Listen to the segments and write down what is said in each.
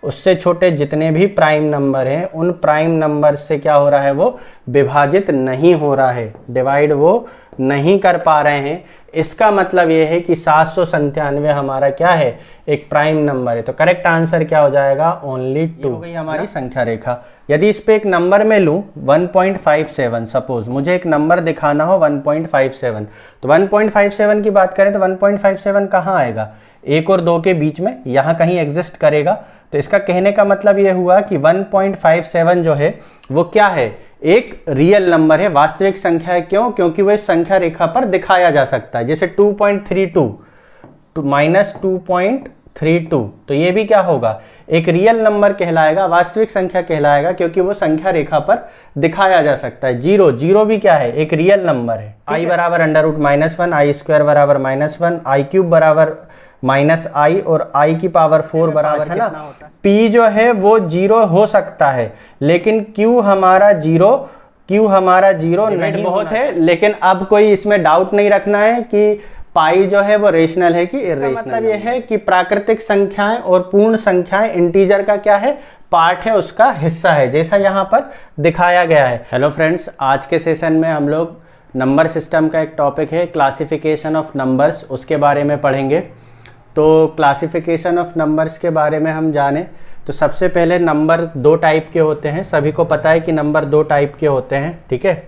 उससे छोटे जितने भी प्राइम नंबर हैं उन प्राइम नंबर से क्या हो रहा है, वो विभाजित नहीं हो रहा है, डिवाइड वो नहीं कर पा रहे हैं। इसका मतलब ये है कि 797 हमारा क्या है, एक प्राइम नंबर है। तो करेक्ट आंसर क्या हो जाएगा, ओनली 2 हो गई हमारी संख्या रेखा। यदि इस पे एक नंबर में लूँ 1.57, सपोज मुझे एक नंबर दिखाना हो 1.57, तो 1.57 की बात करें तो 1.57 कहाँ आएगा, 1 और 2 के बीच में, यहाँ कहीं एग्जिस्ट करेगा। तो इसका कहने का मतलब ये हुआ कि 1.57 जो है वो क्या है, एक रियल नंबर है, वास्तविक संख्या है। क्यों? क्योंकि वो इस संख्या रेखा पर दिखाया जा सकता है। जैसे 2.32 माइनस 2.32, तो ये भी क्या होगा, एक रियल नंबर कहलाएगा, वास्तविक संख्या कहलाएगा, क्योंकि वो संख्या रेखा पर दिखाया जा सकता है। 0 भी क्या है, एक रियल नंबर है। i बराबर √-1, आई स्क्वायर बराबर -1, आई क्यूब बराबर -i और i की पावर 4 बराबर है ना। p जो है वो 0 हो सकता है, लेकिन q हमारा 0 नहीं बहुत है। लेकिन अब कोई इसमें डाउट नहीं रखना है कि पाई जो है वो रेशनल है कि इर्रेशनल। मतलब ये है कि प्राकृतिक संख्याएं और पूर्ण संख्याएं इंटीजर का क्या है, पार्ट है, उसका हिस्सा है, जैसा यहाँ पर दिखाया गया है। हेलो फ्रेंड्स, आज के सेशन में हम लोग नंबर सिस्टम का एक टॉपिक है क्लासिफिकेशन ऑफ नंबर्स, उसके बारे में पढ़ेंगे। तो क्लासिफिकेशन ऑफ नंबर्स के बारे में हम जाने तो सबसे पहले नंबर 2 टाइप के होते हैं। सभी को पता है कि नंबर 2 टाइप के होते हैं, ठीक है।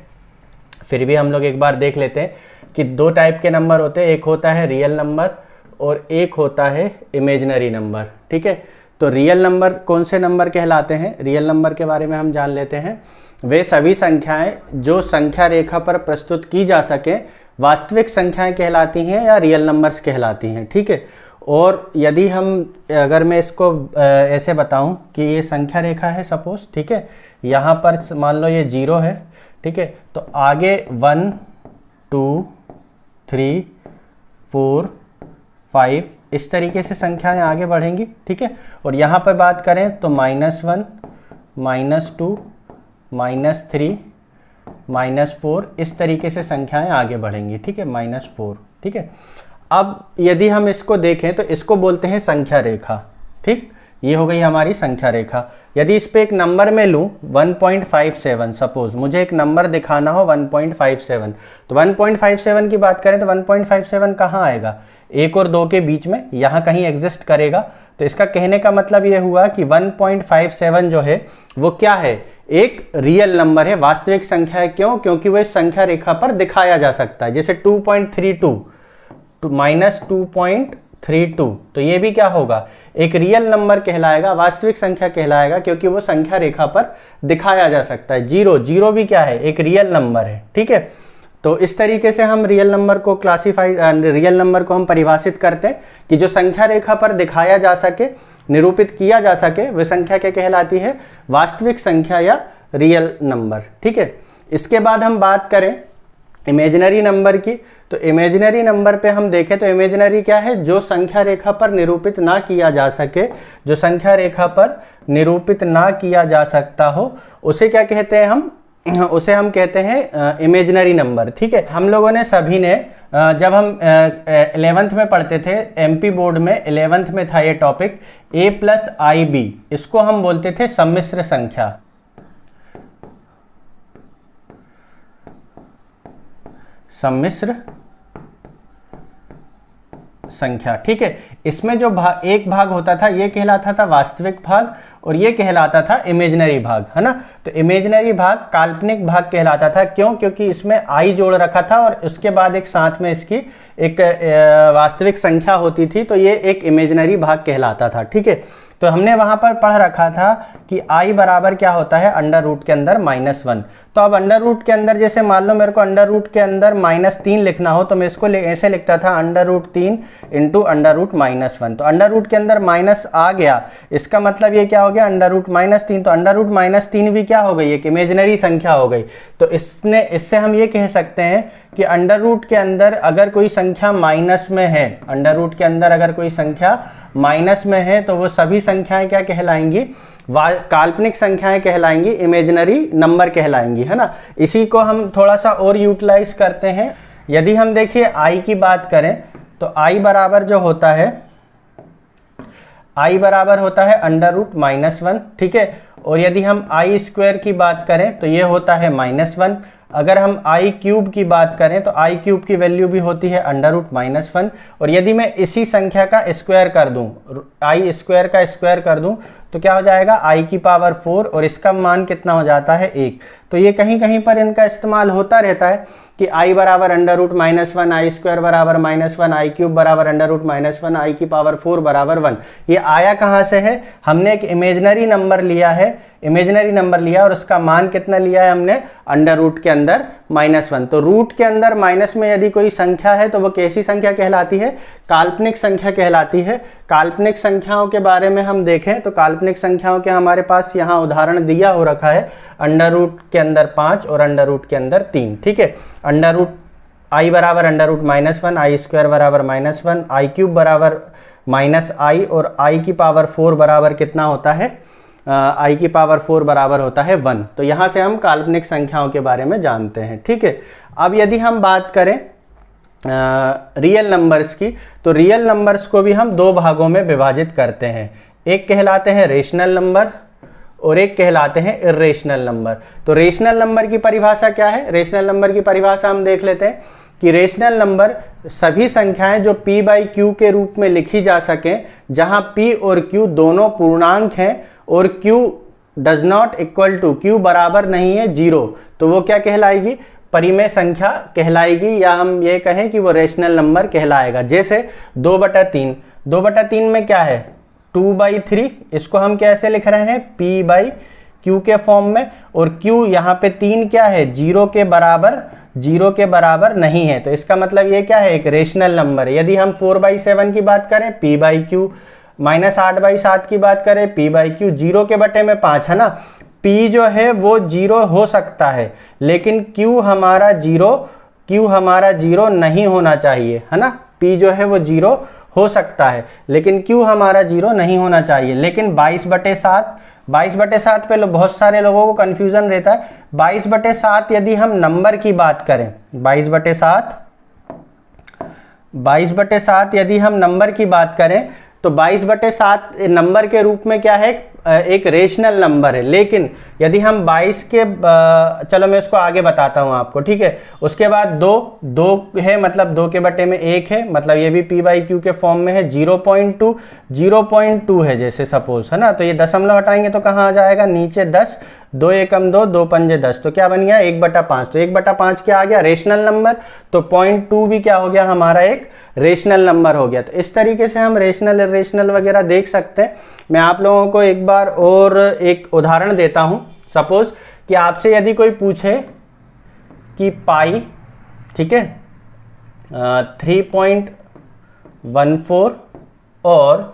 फिर भी हम लोग एक बार देख लेते हैं कि 2 टाइप के नंबर होते हैं, एक होता है रियल नंबर और एक होता है इमेजिनरी नंबर, ठीक है। तो रियल नंबर कौन से नंबर कहलाते हैं, रियल नंबर के बारे में हम जान लेते हैं। वे सभी संख्याएं जो संख्या रेखा पर प्रस्तुत की जा सके वास्तविक संख्याएं कहलाती हैं या रियल नंबर्स कहलाती हैं, ठीक है। और यदि अगर मैं इसको ऐसे बताऊं कि ये संख्या रेखा है सपोज, ठीक है, यहाँ पर मान लो ये 0 है, ठीक है। तो आगे 1 2 3 4 5 इस तरीके से संख्याएं आगे बढ़ेंगी, ठीक है। और यहाँ पर बात करें तो -1 -2 -3 -4 इस तरीके से संख्याएं आगे बढ़ेंगी, ठीक है, -4, ठीक है। अब यदि हम इसको देखें तो इसको बोलते हैं संख्या रेखा, ठीक। ये हो गई हमारी संख्या रेखा। यदि इस पे एक नंबर में लूँ 1.57, सपोज मुझे एक नंबर दिखाना हो 1.57, तो 1.57 की बात करें तो 1.57 कहाँ आएगा, 1 और 2 के बीच में, यहाँ कहीं एग्जिस्ट करेगा। तो इसका कहने का मतलब ये हुआ कि 1.57 जो है वो क्या है, एक रियल नंबर है, वास्तविक संख्या है। क्यों? क्योंकि वो इस संख्या रेखा पर दिखाया जा सकता है। जैसे 2.32 माइनस 2.32, तो ये भी क्या होगा, एक रियल नंबर कहलाएगा, वास्तविक संख्या कहलाएगा, क्योंकि वो संख्या रेखा पर दिखाया जा सकता है। 0 भी क्या है, एक रियल नंबर है, ठीक है। तो इस तरीके से हम रियल नंबर को रियल नंबर को हम परिभाषित करते हैं कि जो संख्या रेखा पर दिखाया जा सके, निरूपित किया जा सके, वह संख्या क्या कहलाती है, वास्तविक संख्या या रियल नंबर, ठीक है। इसके बाद हम बात करें इमेजिनरी नंबर की। तो इमेजिनरी नंबर पे हम देखें तो इमेजिनरी क्या है, जो संख्या रेखा पर निरूपित ना किया जा सके, जो संख्या रेखा पर निरूपित ना किया जा सकता हो, उसे क्या कहते हैं उसे हम कहते हैं इमेजिनरी नंबर, ठीक है। हम लोगों ने सभी ने जब हम 11th में पढ़ते थे, एमपी बोर्ड में 11th में था ये टॉपिक a+ib, इसको हम बोलते थे सम्मिश्र संख्या, सम्मिश्र संख्या, ठीक है। इसमें जो एक भाग होता था ये कहलाता था वास्तविक भाग और ये कहलाता था इमेजिनरी भाग, है ना। तो इमेजिनरी भाग काल्पनिक भाग कहलाता था। क्यों? क्योंकि इसमें आई जोड़ रखा था और उसके बाद एक साथ में इसकी एक वास्तविक संख्या होती थी, तो ये एक इमेजिनरी भाग कहलाता था, ठीक है। तो हमने वहां पर पढ़ रखा था कि i बराबर क्या होता है, अंडर रूट के अंदर -1। तो अब अंडर रूट के अंदर, जैसे मान लो मेरे को अंडर रूट के अंदर -3 लिखना हो, तो मैं इसको ऐसे लिखता था √3 इंटू √-1। तो अंडर रूट के अंदर माइनस आ गया, इसका मतलब ये क्या हो गया, √-3। तो अंडर रूट -3 भी क्या हो गई, एक इमेजिनरी संख्या हो गई। तो इससे हम ये कह सकते हैं कि अंडर रूट के अंदर अगर कोई संख्या माइनस में है, अंडर रूट के अंदर अगर कोई संख्या माइनस में है, तो वो सभी संख्याएं क्या कहलाएंगी, काल्पनिक संख्याएं कहलाएंगी, इमेजिनरी नंबर कहलाएंगी, है ना। इसी को हम थोड़ा सा और यूटिलाइज करते हैं। यदि हम देखिए i की बात करें तो i बराबर जो होता है, आई बराबर होता है √-1, ठीक है। और यदि हम आई स्क्वायर की बात करें तो ये होता है -1। अगर हम आई क्यूब की बात करें तो आई क्यूब की वैल्यू भी होती है √-1। और यदि मैं इसी संख्या का स्क्वायर कर दूं, आई स्क्वायर का स्क्वायर कर दूं, तो क्या हो जाएगा आई की पावर 4 और इसका मान कितना हो जाता है 1। तो ये कहीं कहीं पर इनका इस्तेमाल होता रहता है कि आई बराबर √-1, आई स्क्वायर बराबर -1, आई क्यूब बराबर √-1, आई की पावर 4 बराबर 1। ये आया कहाँ से है? हमने एक इमेजिनरी नंबर लिया है, इमेजिनरी नंबर लिया और उसका मान कितना लिया है हमने? √ के अंदर -1। तो रूट के अंदर माइनस में यदि कोई संख्या है तो वो कैसी संख्या कहलाती है? काल्पनिक संख्या कहलाती है। काल्पनिक संख्याओं के बारे में हम देखें तो काल्पनिक संख्याओं के हमारे पास यहाँ उदाहरण दिया हो रखा है, √ के अंदर 5 और √ के अंदर 3, ठीक है। आई बराबर √-1, आई स्क्वायर बराबर -1, आई क्यूब बराबर -i और आई की पावर 4 बराबर कितना होता है? आई की पावर 4 बराबर होता है 1। तो यहाँ से हम काल्पनिक संख्याओं के बारे में जानते हैं, ठीक है। अब यदि हम बात करें रियल नंबर्स की, तो रियल नंबर्स को भी हम दो भागों में विभाजित करते हैं। एक कहलाते हैं रेशनल नंबर और एक कहलाते हैं इर्रेशनल नंबर। तो रेशनल नंबर की परिभाषा क्या है? रेशनल नंबर की परिभाषा हम देख लेते हैं कि रेशनल नंबर सभी संख्याएं जो p/q के रूप में लिखी जा सकें, जहां p और q दोनों पूर्णांक हैं और q does not equal to, q बराबर नहीं है 0, तो वो क्या कहलाएगी? परिमेय संख्या कहलाएगी, या हम ये कहें कि वो रेशनल नंबर कहलाएगा। जैसे 2/3, 2/3 में क्या है? 2/3, इसको हम कैसे लिख रहे हैं? p/q के फॉर्म में। और q यहाँ पे 3 क्या है? 0 के बराबर नहीं है। तो इसका मतलब ये क्या है? एक रेशनल नंबर है। यदि हम 4/7 की बात करें p/q, -8/7 की बात करें p/q, 0 के बटे में 5 है ना। p जो है वो 0 हो सकता है, लेकिन q हमारा 0 नहीं होना चाहिए, है ना। p जो है वो 0 हो सकता है, लेकिन q हमारा 0 नहीं होना चाहिए। लेकिन 22/7 पे बहुत सारे लोगों को कन्फ्यूजन रहता है। 22/7 यदि हम नंबर की बात करें, 22/7 यदि हम नंबर की बात करें तो 22/7 नंबर के रूप में क्या है? एक रेशनल नंबर है। लेकिन यदि हम 22 के चलो मैं इसको आगे बताता हूँ आपको, ठीक है। उसके बाद 2 है, मतलब 2 के बटे में 1 है, मतलब ये भी p/q के फॉर्म में है। 0.2 है जैसे सपोज, है ना। तो ये दशमलव हटाएंगे तो कहाँ आ जाएगा? नीचे 10, 2 एकम 2, 2 पंजे 10, तो क्या बन गया? 1/5। तो 1/5 क्या आ गया? Rational number. तो 0.2 भी क्या हो गया? हमारा एक रेशनल नंबर हो गया। तो इस तरीके से हम रेशनल इर्रेशनल वगैरह देख सकते हैं। मैं आप लोगों को एक बार और एक उदाहरण देता हूं। सपोज कि आपसे यदि कोई पूछे कि पाई, ठीक है, 3.14 और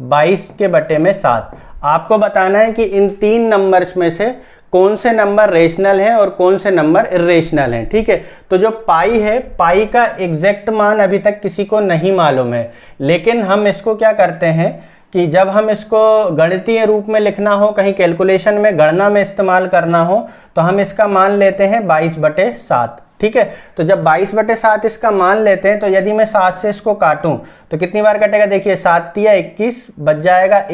22 के बटे में 7, आपको बताना है कि इन तीन नंबर्स में से कौन से नंबर रेशनल हैं और कौन से नंबर इर्रेशनल हैं, ठीक है। तो जो पाई है, पाई का एग्जैक्ट मान अभी तक किसी को नहीं मालूम है, लेकिन हम इसको क्या करते हैं कि जब हम इसको गणितीय रूप में लिखना हो, कहीं कैलकुलेशन में गणना में इस्तेमाल करना हो, तो हम इसका मान लेते हैं 22/7, ठीक है। तो जब 22/7 इसका मान लेते हैं, तो यदि मैं 7 से इसको काटूं तो कितनी बार कटेगा? देखिए 7 × 21 बच जाएगा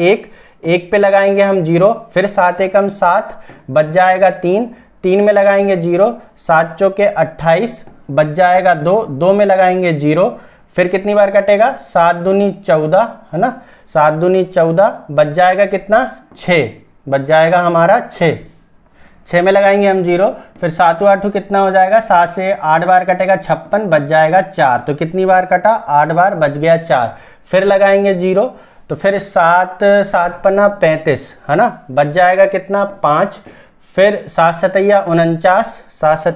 1 पे लगाएंगे हम 0, फिर 7 एकम 7 बच जाएगा 3 में लगाएंगे 0, 7 चौके 28 बच जाएगा 2 में लगाएंगे 0, फिर कितनी बार कटेगा? 7 दूनी 14, है ना। 7 दूनी 14 बच जाएगा कितना? 6 बच जाएगा हमारा 6 में लगाएंगे हम 0, फिर 7 8 कितना हो जाएगा? 7 से 8 बार कटेगा 56 बच जाएगा 4। तो कितनी बार कटा? 8 बार बच गया 4, फिर लगाएंगे 0, तो फिर 7 7 पन्ना 35, है ना, बच जाएगा कितना? 5, फिर 7 7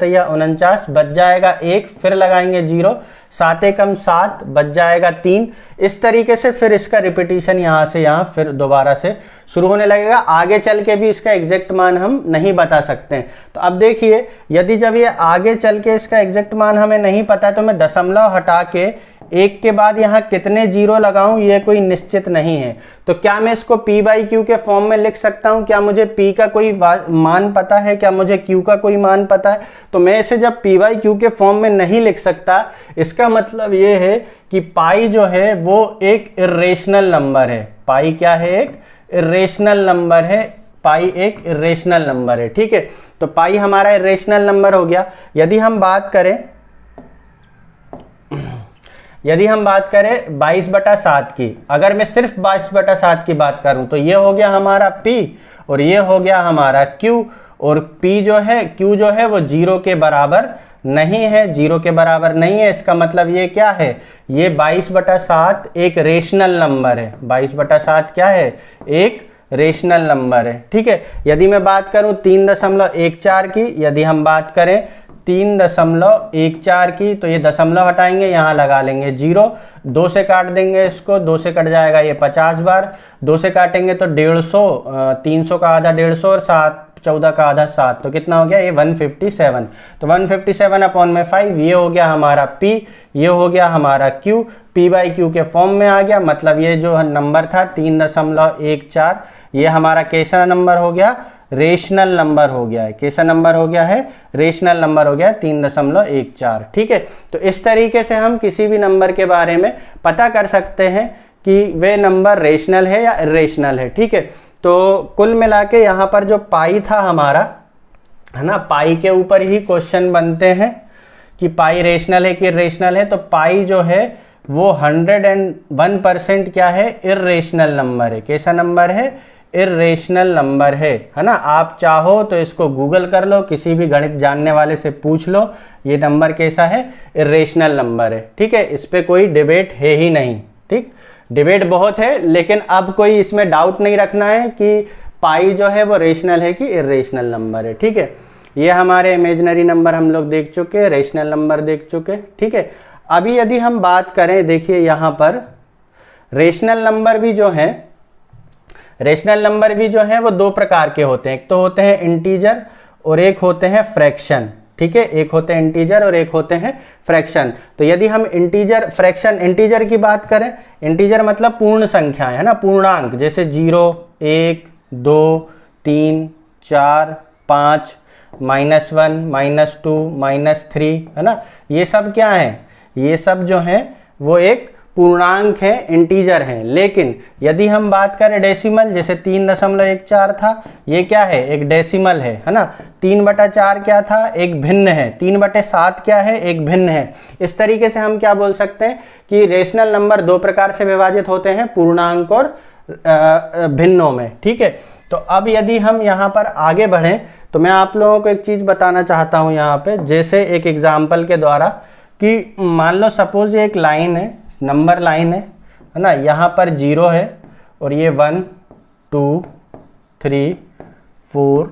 49 बच जाएगा 1, फिर लगाएंगे 0, 7 एकम 7 बच जाएगा 3। इस तरीके से फिर इसका रिपीटिशन यहाँ से यहाँ फिर दोबारा से शुरू होने लगेगा। आगे चल के भी इसका एग्जैक्ट मान हम नहीं बता सकते हैं। तो अब देखिए, यदि जब ये आगे चल के इसका एग्जैक्ट मान हमें नहीं पता है, तो मैं दशमलव हटा के 1 के बाद यहाँ कितने जीरो लगाऊं ये कोई निश्चित नहीं है। तो क्या मैं इसको p/q के फॉर्म में लिख सकता हूं? क्या मुझे p का कोई मान पता है? क्या मुझे q का कोई मान पता है? तो मैं इसे जब p/q के फॉर्म में नहीं लिख सकता, इसका मतलब ये है कि पाई जो है वो एक इर्रेशनल नंबर है। पाई क्या है? एक इर्रेशनल नंबर है। पाई एक इर्रेशनल नंबर है। ठीक है, तो पाई हमारा इर्रेशनल नंबर हो गया। यदि हम बात करें 22/7 की, अगर मैं सिर्फ 22/7 की बात करूं तो ये हो गया हमारा p और ये हो गया हमारा q, और p जो है q जो है वो 0 के बराबर नहीं है, 0 के बराबर नहीं है। इसका मतलब ये क्या है? ये 22/7 एक रेशनल नंबर है। 22/7 क्या है? एक रेशनल नंबर है। ठीक है, यदि मैं बात करूं 3.14 की, यदि हम बात करें 3.14 की, तो ये दशमलव हटाएंगे, यहाँ लगा लेंगे 0, 2 से काट देंगे इसको, 2 से कट जाएगा ये 50 बार, 2 से काटेंगे तो 150, 300 का आधा 150 और 14 का आधा 7, तो कितना हो गया? ये 157। तो 157/5 ये हो गया हमारा p, ये हो गया हमारा q, p/q के फॉर्म में आ गया। मतलब ये जो नंबर था 3.14, ये हमारा कैसा नंबर हो गया? रेशनल नंबर हो गया है। कैसा नंबर हो गया है? रेशनल नंबर हो गया है 3.14। ठीक है, तो इस तरीके से हम किसी भी नंबर के बारे में पता कर सकते हैं कि वे नंबर रेशनल है या इर्रेशनल है। ठीक है, तो कुल मिला के यहाँ पर जो पाई था हमारा, है ना, पाई के ऊपर ही क्वेश्चन बनते हैं कि पाई रेशनल है कि इर्रेशनल है। तो पाई जो है वो 101% क्या है? इर्रेशनल नंबर है। कैसा नंबर है? इर्रेशनल नंबर है ना। आप चाहो तो इसको गूगल कर लो, किसी भी गणित जानने वाले से पूछ लो, ये नंबर कैसा है? इर्रेशनल नंबर है। ठीक है, इस पे कोई डिबेट है ही नहीं। ठीक, डिबेट बहुत है, लेकिन अब कोई इसमें डाउट नहीं रखना है कि पाई जो है वो रेशनल है कि इर्रेशनल नंबर है। ठीक है, ये हमारे इमेजिनरी नंबर हम लोग देख चुके, रेशनल नंबर देख चुके। ठीक है, अभी यदि हम बात करें, देखिए यहाँ पर रेशनल नंबर भी जो है वो 2 प्रकार के होते हैं। एक तो होते हैं इंटीजर और एक होते हैं फ्रैक्शन। ठीक है, एक होते हैं इंटीजर और एक होते हैं फ्रैक्शन। तो यदि हम इंटीजर की बात करें, इंटीजर मतलब पूर्ण संख्याएं, है ना, पूर्णांक, जैसे 0, 1, 2, 3, 4, 5, -1, -2, -3, है ना, ये सब क्या है? ये सब जो है वो एक पूर्णांक है, इंटीजर हैं। लेकिन यदि हम बात करें डेसिमल, जैसे 3.14 था, ये क्या है? एक डेसिमल है ना। 3/4 क्या था? एक भिन्न है। 3/7 क्या है? एक भिन्न है। इस तरीके से हम क्या बोल सकते हैं कि रेशनल नंबर 2 प्रकार से विभाजित होते हैं, पूर्णांक और भिन्नों में। ठीक है, तो अब यदि हम यहाँ पर आगे बढ़ें तो मैं आप लोगों को एक चीज़ बताना चाहता हूँ यहाँ पे, जैसे एक एग्जाम्पल के द्वारा, कि मान लो सपोज ये एक लाइन है, नंबर लाइन है ना, यहाँ पर 0 है और ये 1, 2, 3, 4,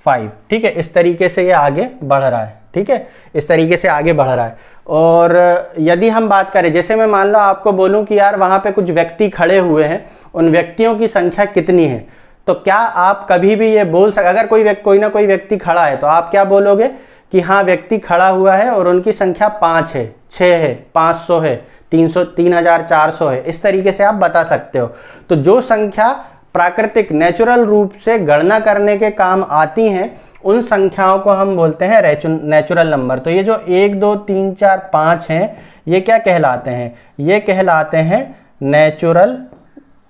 5। ठीक है, इस तरीके से ये आगे बढ़ रहा है। ठीक है, इस तरीके से आगे बढ़ रहा है। और यदि हम बात करें, जैसे मैं मान लो आपको बोलूं कि यार वहाँ पे कुछ व्यक्ति खड़े हुए हैं, उन व्यक्तियों की संख्या कितनी है, तो क्या आप कभी भी ये बोल सकते, अगर कोई ना कोई व्यक्ति खड़ा है तो आप क्या बोलोगे कि हाँ व्यक्ति खड़ा हुआ है और उनकी संख्या 5 है, 6 है, 500 है, 300, 3400 है, इस तरीके से आप बता सकते हो। तो जो संख्या प्राकृतिक नेचुरल रूप से गणना करने के काम आती हैं, उन संख्याओं को हम बोलते हैं नेचुरल नंबर। तो ये जो 1, 2, 3, 4, 5 हैं, ये क्या कहलाते हैं? ये कहलाते हैं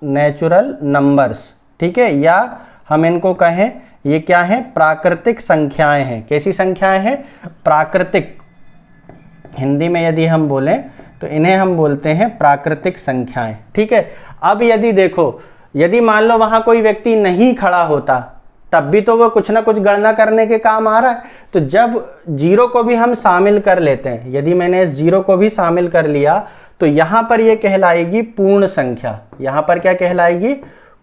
नेचुरल नंबर्स। ठीक है, या हम इनको कहें ये क्या है? प्राकृतिक संख्याएं हैं। कैसी संख्याएं हैं? प्राकृतिक। हिंदी में यदि हम बोलें तो इन्हें हम बोलते हैं प्राकृतिक संख्याएं। ठीक है, अब यदि देखो, यदि मान लो वहां कोई व्यक्ति नहीं खड़ा होता, तब भी तो वो कुछ ना कुछ गणना करने के काम आ रहा है। तो जब 0 को भी हम शामिल कर लेते हैं, यदि मैंने इस 0 को भी शामिल कर लिया, तो यहां पर ये कहलाएगी पूर्ण संख्या। यहां पर क्या कहलाएगी?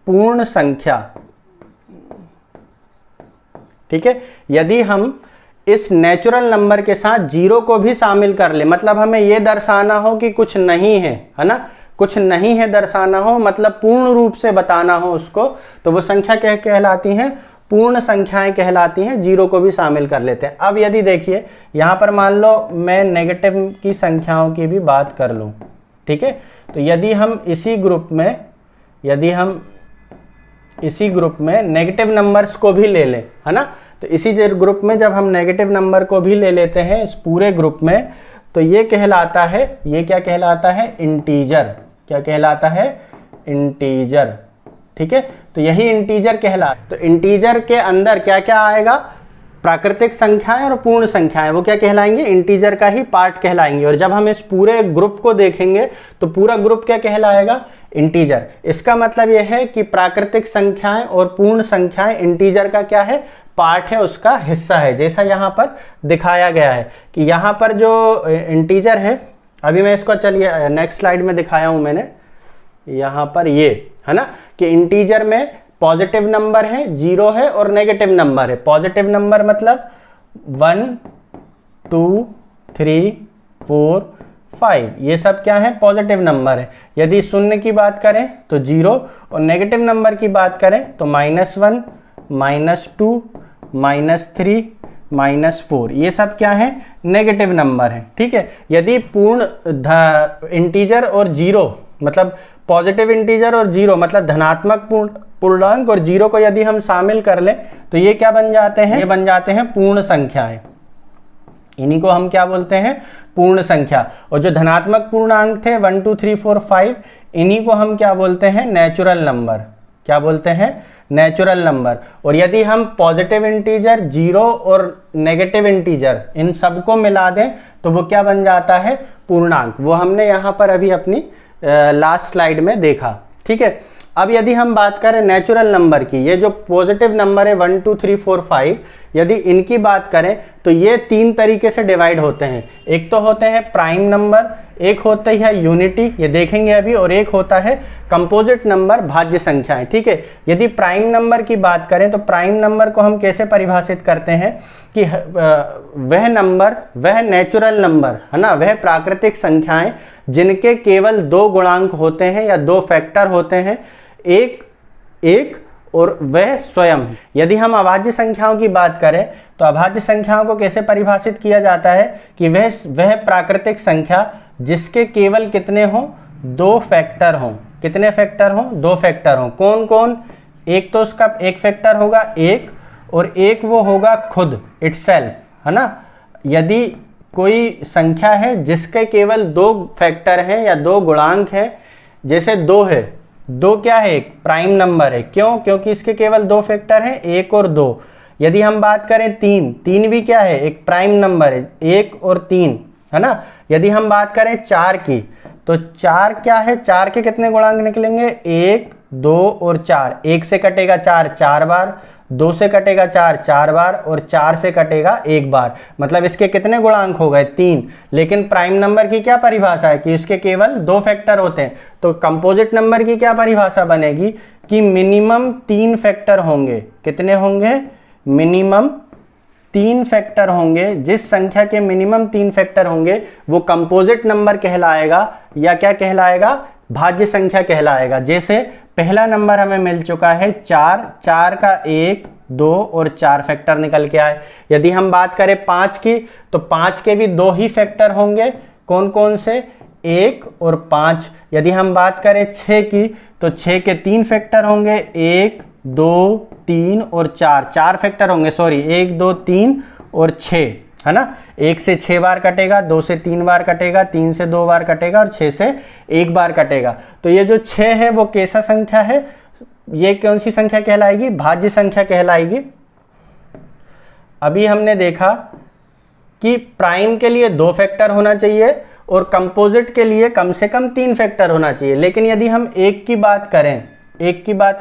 पूर्ण संख्या। ठीक है, यदि हम इस नेचुरल नंबर के साथ 0 को भी शामिल कर ले, मतलब हमें यह दर्शाना हो कि कुछ नहीं है ना, कुछ नहीं है दर्शाना हो, मतलब पूर्ण रूप से बताना हो उसको, तो वो संख्या क्या कहलाती हैं? पूर्ण संख्याएं कहलाती हैं। 0 को भी शामिल कर लेते हैं। अब यदि देखिए यहाँ पर मान लो मैं नेगेटिव की संख्याओं की भी बात कर लूँ, ठीक है। तो यदि हम इसी ग्रुप में नेगेटिव नंबर्स को भी ले लें, है ना, तो इसी ग्रुप में जब हम नेगेटिव नंबर को भी ले लेते हैं इस पूरे ग्रुप में, तो ये कहलाता है, ये क्या कहलाता है, इंटीजर। क्या कहलाता है, इंटीजर। ठीक है, तो यही इंटीजर तो इंटीजर के अंदर क्या क्या आएगा, प्राकृतिक संख्याएं और पूर्ण संख्याएं, वो क्या कहलाएंगे, इंटीजर का ही पार्ट कहलाएंगे। और जब हम इस पूरे ग्रुप को देखेंगे तो पूरा ग्रुप क्या कहलाएगा, इंटीजर। इसका मतलब यह है कि प्राकृतिक संख्याएं और पूर्ण संख्याएं इंटीजर का क्या है, पार्ट है, उसका हिस्सा है। जैसा यहाँ पर दिखाया गया है कि यहाँ पर जो इंटीजर है, अभी मैं इसको चलिए नेक्स्ट स्लाइड में दिखाया हूँ मैंने, यहाँ पर ये है ना कि इंटीजर में पॉजिटिव नंबर है, 0 है और नेगेटिव नंबर है। पॉजिटिव नंबर मतलब 1 2 3 4 5, ये सब क्या है, पॉजिटिव नंबर है। यदि शून्य की बात करें तो 0 और नेगेटिव नंबर की बात करें तो -1 -2 -3 -4, ये सब क्या है, नेगेटिव नंबर है। ठीक है, यदि पूर्ण इंटीजर और 0 मतलब पॉजिटिव इंटीजर और 0 मतलब धनात्मक पूर्णांक और 0 को यदि हम शामिल कर लें तो ये क्या बन जाते हैं, ये बन जाते हैं पूर्ण संख्याएं। इन्हीं को हम क्या बोलते हैं, पूर्ण संख्या। और जो धनात्मक पूर्णांक थे 1 2 3 4 5, इन्हीं को हम क्या बोलते हैं, नेचुरल नंबर। क्या बोलते हैं, नेचुरल नंबर। और यदि हम पॉजिटिव इंटीजर, 0 और नेगेटिव इंटीजर इन सबको मिला दें तो वो क्या बन जाता है, पूर्णांक। वो हमने यहाँ पर अभी अपनी लास्ट स्लाइड में देखा। ठीक है, अब यदि हम बात करें नेचुरल नंबर की, ये जो पॉजिटिव नंबर है 1 2 3 4 5, यदि इनकी बात करें तो ये 3 तरीके से डिवाइड होते हैं। एक तो होते हैं प्राइम नंबर, एक होता है यूनिटी, ये देखेंगे अभी, और एक होता है कंपोजिट नंबर, भाज्य संख्याएं। ठीक है, यदि प्राइम नंबर की बात करें तो प्राइम नंबर को हम कैसे परिभाषित करते हैं कि वह नंबर, वह नेचुरल नंबर है ना, वह प्राकृतिक संख्याएं जिनके केवल 2 गुणांक होते हैं या 2 फैक्टर होते हैं, एक और वह स्वयं। यदि हम अभाज्य संख्याओं की बात करें तो अभाज्य संख्याओं को कैसे परिभाषित किया जाता है कि वह प्राकृतिक संख्या जिसके केवल कितने हों, 2 फैक्टर हों। कितने फैक्टर हों, 2 फैक्टर हों। कौन कौन, एक तो उसका एक फैक्टर होगा 1 और एक वो होगा खुद, इटसेल्फ, है ना। यदि कोई संख्या है जिसके केवल 2 फैक्टर हैं या 2 गुणांक हैं, जैसे 2 है, 2 क्या है, एक प्राइम नंबर है। क्यों, क्योंकि इसके केवल 2 फैक्टर हैं, 1 और 2। यदि हम बात करें 3 भी क्या है, एक प्राइम नंबर है, 1 और 3, है ना। यदि हम बात करें 4 की तो 4 क्या है, 4 के कितने गुणांक निकलेंगे, 1 2 और 4। 1 से कटेगा 4 4 बार, 2 से कटेगा 4 4 बार और 4 से कटेगा 1 बार। मतलब इसके कितने गुणांक हो गए, 3। लेकिन प्राइम नंबर की क्या परिभाषा है कि इसके केवल 2 फैक्टर होते हैं। तो कंपोजिट नंबर की क्या परिभाषा बनेगी कि मिनिमम 3 फैक्टर होंगे। कितने होंगे, मिनिमम 3 फैक्टर होंगे। जिस संख्या के मिनिमम 3 फैक्टर होंगे वो कंपोजिट नंबर कहलाएगा, या क्या कहलाएगा, भाज्य संख्या कहलाएगा। जैसे पहला नंबर हमें मिल चुका है 4, 4 का 1 2 और 4 फैक्टर निकल के आए। यदि हम बात करें 5 की तो 5 के भी 2 ही फैक्टर होंगे। कौन कौन से, 1 और 5। यदि हम बात करें 6 की तो 6 के 3 फैक्टर होंगे, 1 2 3 और 4 फैक्टर होंगे, सॉरी 1 2 3 और 6, है ना। 1 से 6 बार कटेगा, 2 से 3 बार कटेगा, 3 से 2 बार कटेगा और 6 से 1 बार कटेगा। तो ये जो 6 है वो कैसा संख्या है, ये कौन सी संख्या कहलाएगी, भाज्य संख्या कहलाएगी। अभी हमने देखा कि प्राइम के लिए 2 फैक्टर होना चाहिए और कंपोजिट के लिए कम से कम 3 फैक्टर होना चाहिए। लेकिन यदि हम 1 की बात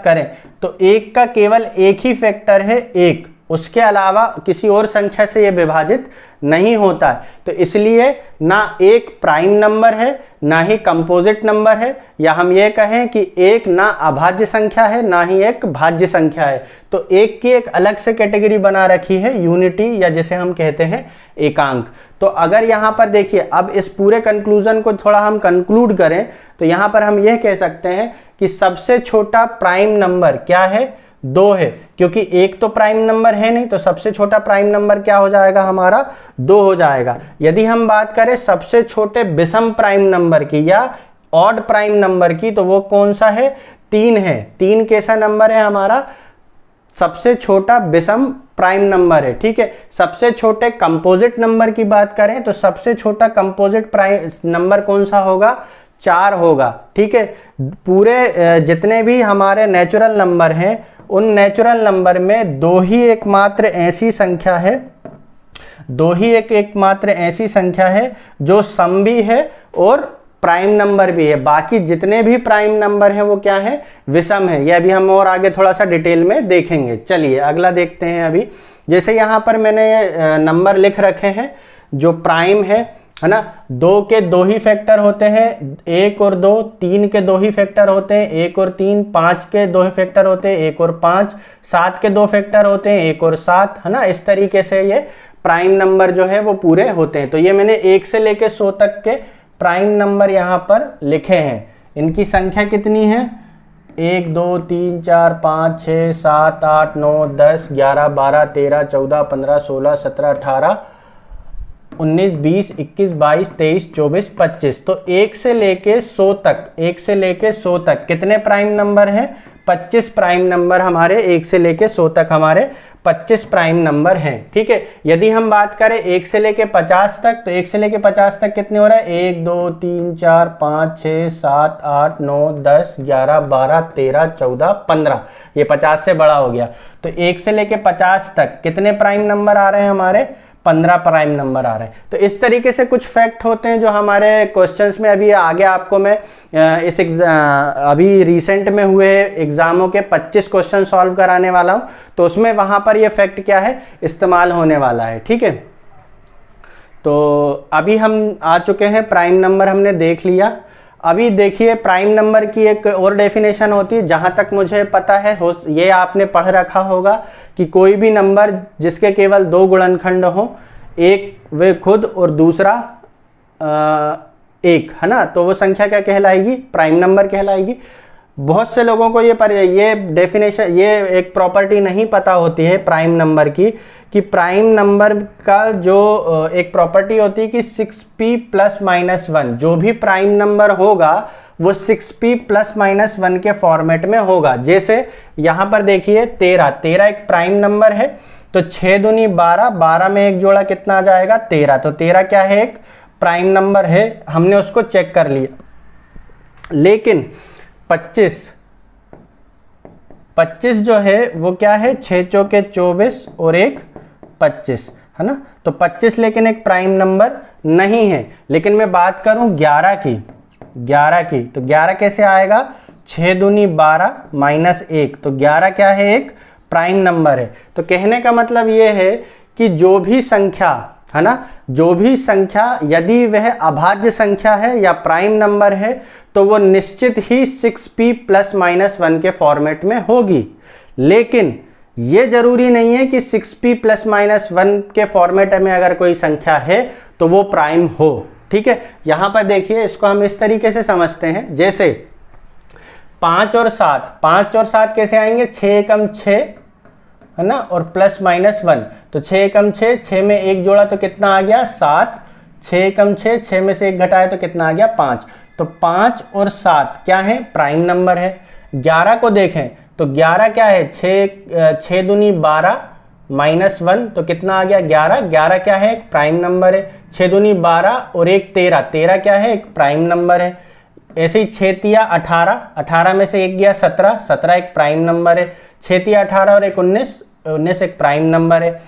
करें तो 1 का केवल एक ही फैक्टर है, 1। उसके अलावा किसी और संख्या से यह विभाजित नहीं होता है। तो इसलिए ना एक प्राइम नंबर है ना ही कंपोजिट नंबर है, या हम ये कहें कि एक ना अभाज्य संख्या है ना ही एक भाज्य संख्या है। तो एक की एक अलग से कैटेगरी बना रखी है, यूनिटी, या जिसे हम कहते हैं एकांक। तो अगर यहाँ पर देखिए, अब इस पूरे कंक्लूजन को थोड़ा हम कंक्लूड करें तो यहाँ पर हम यह कह सकते हैं कि सबसे छोटा प्राइम नंबर क्या है, 2 है। क्योंकि एक तो प्राइम नंबर है नहीं, तो सबसे छोटा प्राइम नंबर क्या हो जाएगा, हमारा 2 हो जाएगा। यदि हम बात करें सबसे छोटे विषम प्राइम नंबर की या ऑड प्राइम नंबर की, तो वो कौन सा है, 3 है। 3 कैसा नंबर है हमारा, सबसे छोटा विषम प्राइम नंबर है, ठीक है। सबसे छोटे कंपोजिट नंबर की बात करें तो सबसे छोटा कंपोजिट प्राइम नंबर कौन सा होगा, 4 होगा, ठीक है। पूरे जितने भी हमारे नेचुरल नंबर हैं उन नेचुरल नंबर में दो ही एकमात्र ऐसी संख्या है जो सम भी है और प्राइम नंबर भी है। बाकी जितने भी प्राइम नंबर हैं वो क्या है, विषम है। ये अभी हम और आगे थोड़ा सा डिटेल में देखेंगे। चलिए अगला देखते हैं। अभी जैसे यहाँ पर मैंने नंबर लिख रखे हैं जो प्राइम है ना, 2 के 2 ही फैक्टर होते हैं, 1 और 2, 3 के 2 ही फैक्टर होते हैं, 1 और 3, 5 के 2 ही फैक्टर होते हैं, 1 और 5, 7 के 2 फैक्टर होते हैं, 1 और 7, है ना। इस तरीके से ये प्राइम नंबर जो है वो पूरे होते हैं। तो ये मैंने 1 से लेके 100 तक के प्राइम नंबर यहाँ पर लिखे हैं। इनकी संख्या कितनी है, 1 2 3 4 5 6 7 8 9 10 11 12 13 14 15 16 17 18 19 20 21 22 23 24 25। तो 1 से लेके 100 तक कितने प्राइम नंबर हैं, 25 प्राइम नंबर हमारे 1 से लेके 100 तक हमारे 25 प्राइम नंबर हैं, ठीक है। यदि हम बात करें 1 से लेके 50 तक, तो 1 से लेके 50 तक कितने हो रहा है, 1 2 3 4 5 6 7 8 9 10 11 12 13 14 15, ये 50 से बड़ा हो गया। तो 1 से लेके 50 तक कितने प्राइम नंबर आ रहे हैं हमारे, 15 प्राइम नंबर आ रहे हैं। तो इस तरीके से कुछ फैक्ट होते हैं जो हमारे क्वेश्चंस में, अभी आगे आपको मैं अभी रिसेंट में हुए एग्जामों के 25 क्वेश्चन सॉल्व कराने वाला हूं, तो उसमें वहां पर ये फैक्ट क्या है, इस्तेमाल होने वाला है, ठीक है। तो अभी हम आ चुके हैं, प्राइम नंबर हमने देख लिया। अभी देखिए प्राइम नंबर की एक और डेफिनेशन होती है, जहां तक मुझे पता है ये आपने पढ़ रखा होगा कि कोई भी नंबर जिसके केवल 2 गुणनखंड हो, एक वे खुद और दूसरा एक, है ना, तो वो संख्या क्या कहलाएगी, प्राइम नंबर कहलाएगी। बहुत से लोगों को ये डेफिनेशन, ये एक प्रॉपर्टी नहीं पता होती है प्राइम नंबर की, कि प्राइम नंबर का जो एक प्रॉपर्टी होती है कि 6p ± 1, जो भी प्राइम नंबर होगा वो 6p ± 1 के फॉर्मेट में होगा। जैसे यहाँ पर देखिए 13 एक प्राइम नंबर है, तो 6 दूनी 12, 12 में एक जोड़ा कितना आ जाएगा, 13। तो 13 क्या है, एक प्राइम नंबर है, हमने उसको चेक कर लिया। लेकिन 25 जो है वो क्या है, 6 चौके 24 और एक 25, है ना। तो 25 लेकिन एक प्राइम नंबर नहीं है। लेकिन मैं बात करूं 11 की, तो 11 कैसे आएगा, 6 दूनी 12 -1, तो 11 क्या है, एक प्राइम नंबर है। तो कहने का मतलब ये है कि जो भी संख्या, है ना, जो भी संख्या यदि वह अभाज्य संख्या है या प्राइम नंबर है तो वो निश्चित ही 6p ± 1 के फॉर्मेट में होगी। लेकिन ये जरूरी नहीं है कि 6p ± 1 के फॉर्मेट में अगर कोई संख्या है तो वो प्राइम हो, ठीक है। यहां पर देखिए, इसको हम इस तरीके से समझते हैं, जैसे 5 और 7 कैसे आएंगे, 6 कम 6, है ना, और ±1, तो 6 कम 6 में एक जोड़ा तो कितना आ गया, 7, 6 कम 6 में से एक घटाए तो कितना आ गया, 5। तो 5 और 7 क्या है, प्राइम नंबर है। 11 को देखें तो 11 क्या है, 6 दूनी 12 -1, तो कितना आ गया, 11 क्या है, एक प्राइम नंबर है। 6 दूनी 12 और एक 13 क्या है, एक प्राइम नंबर है। ऐसे ही 6 तिया 18 में से एक गया 17 एक प्राइम नंबर है। 6 तिया 18 और एक 19 एक प्राइम नंबर है।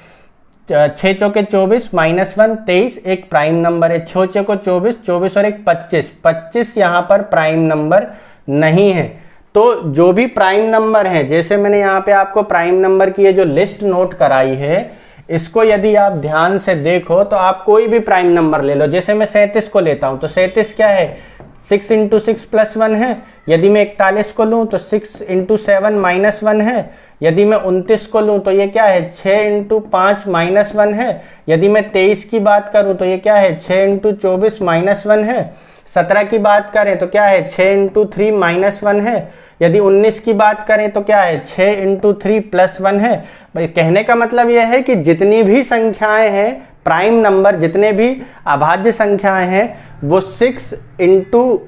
6 चौके 24 -1 23 एक प्राइम नंबर है। 6 चौके 24 और एक 25 यहाँ पर प्राइम नंबर नहीं है। तो जो भी प्राइम नंबर है, जैसे मैंने यहाँ पे आपको प्राइम नंबर की ये जो लिस्ट नोट कराई है, इसको यदि आप ध्यान से देखो तो आप कोई भी प्राइम नंबर ले लो। जैसे मैं 37 को लेता हूँ तो 37 क्या है, 6 × 6 + 1 है। यदि मैं 41 को लूँ तो 6 × 7 -1 है। यदि मैं 29 को लूँ तो ये क्या है, 6 × 5 -1 है। यदि मैं 23 की बात करूँ तो ये क्या है, 6 × 24 -1 है। 17 की बात करें तो क्या है, 6 × 3 -1 है। यदि 19 की बात करें तो क्या है, 6 × 3 + 1 है। कहने का मतलब यह है कि जितनी भी संख्याएं हैं प्राइम नंबर, जितने भी अभाज्य संख्याएं हैं, वो 6 ×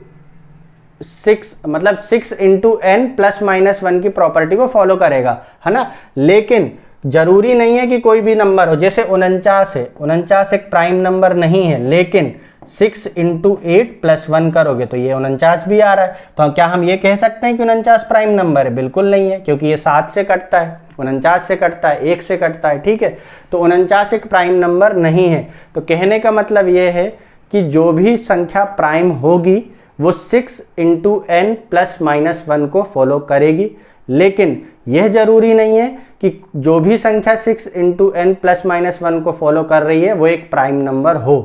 6 मतलब 6 इंटू एन प्लस माइनस 1 की प्रॉपर्टी को फॉलो करेगा, है ना। लेकिन जरूरी नहीं है कि कोई भी नंबर हो, जैसे 49 है, 49 एक प्राइम नंबर नहीं है, लेकिन 6 इंटू 8 प्लस 1 करोगे तो ये 49 भी आ रहा है। तो क्या हम ये कह सकते हैं कि 49 प्राइम नंबर है? बिल्कुल नहीं है, क्योंकि ये 7 से कटता है, 49 से कटता है, 1 से कटता है, ठीक है। तो 49 एक प्राइम नंबर नहीं है। तो कहने का मतलब ये है कि जो भी संख्या प्राइम होगी वो 6 इंटू एन प्लस माइनस 1 को फॉलो करेगी। लेकिन यह जरूरी नहीं है कि जो भी संख्या 6 इंटू एन प्लस माइनस 1 को फॉलो कर रही है वो एक प्राइम नंबर हो,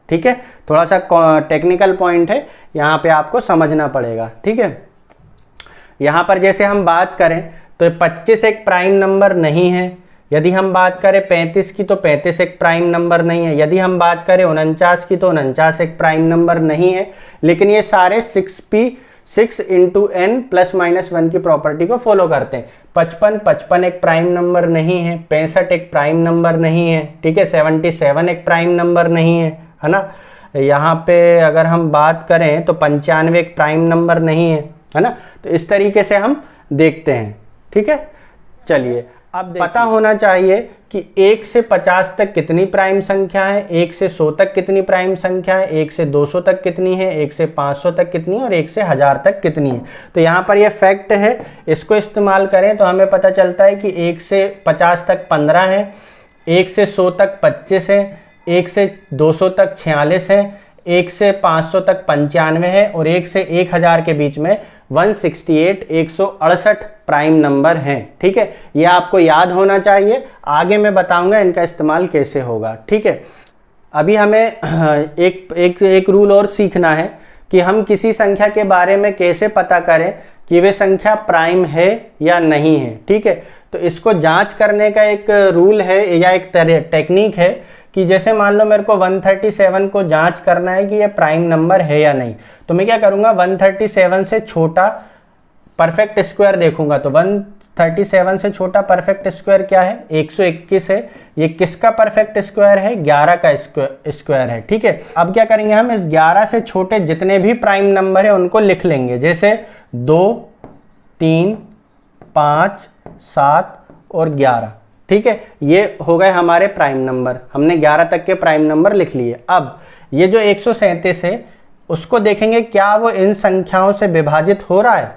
ठीक है। थोड़ा सा टेक्निकल पॉइंट है, यहाँ पे आपको समझना पड़ेगा, ठीक है। यहाँ पर जैसे हम बात करें तो 25 एक प्राइम नंबर नहीं है। यदि हम बात करें 35 की तो 35 एक प्राइम नंबर नहीं है। यदि हम बात करें 49 की तो 49 एक प्राइम नंबर नहीं है। लेकिन ये सारे 6 इंटू एन प्लस माइनस 1 की प्रॉपर्टी को फॉलो करते हैं। 55 एक प्राइम नंबर नहीं है। 65 एक प्राइम नंबर नहीं है, ठीक है। 77 एक प्राइम नंबर नहीं है ना। यहाँ पे अगर हम बात करें तो 95 एक प्राइम नंबर नहीं है ना। तो इस तरीके से हम देखते हैं, ठीक है। चलिए अब पता होना चाहिए कि 1 से 50 तक कितनी प्राइम संख्या है, 1 से 100 तक कितनी प्राइम संख्या है, 1 से 200 तक कितनी है, 1 से 500 तक कितनी है और 1 से 1000 तक कितनी है। तो यहाँ पर ये फैक्ट है, इसको इस्तेमाल करें तो हमें पता चलता है कि 1 से 50 तक 15 है, 1 से 100 तक 25 है, 1 से 200 तक 46 है, 1 से 500 तक 95 है और 1 से 1000 के बीच में 168 प्राइम नंबर हैं, ठीक है। ये आपको याद होना चाहिए, आगे मैं बताऊंगा इनका इस्तेमाल कैसे होगा, ठीक है। अभी हमें एक रूल और सीखना है कि हम किसी संख्या के बारे में कैसे पता करें कि वे संख्या प्राइम है या नहीं है, ठीक है। तो इसको जांच करने का एक रूल है या एक टेक्निक है कि जैसे मान लो मेरे को 137 को जांच करना है कि ये प्राइम नंबर है या नहीं। तो मैं क्या करूँगा, 137 से छोटा परफेक्ट स्क्वायर देखूंगा। तो 137 से छोटा परफेक्ट स्क्वायर क्या है, 121 है। ये किसका परफेक्ट स्क्वायर है, 11 का स्क्वायर है, ठीक है। अब क्या करेंगे, हम इस 11 से छोटे जितने भी प्राइम नंबर है उनको लिख लेंगे, जैसे 2, 3, 5, 7 और 11, ठीक है। ये हो गए हमारे प्राइम नंबर, हमने 11 तक के प्राइम नंबर लिख लिए। अब ये जो 137 है उसको देखेंगे क्या वो इन संख्याओं से विभाजित हो रहा है।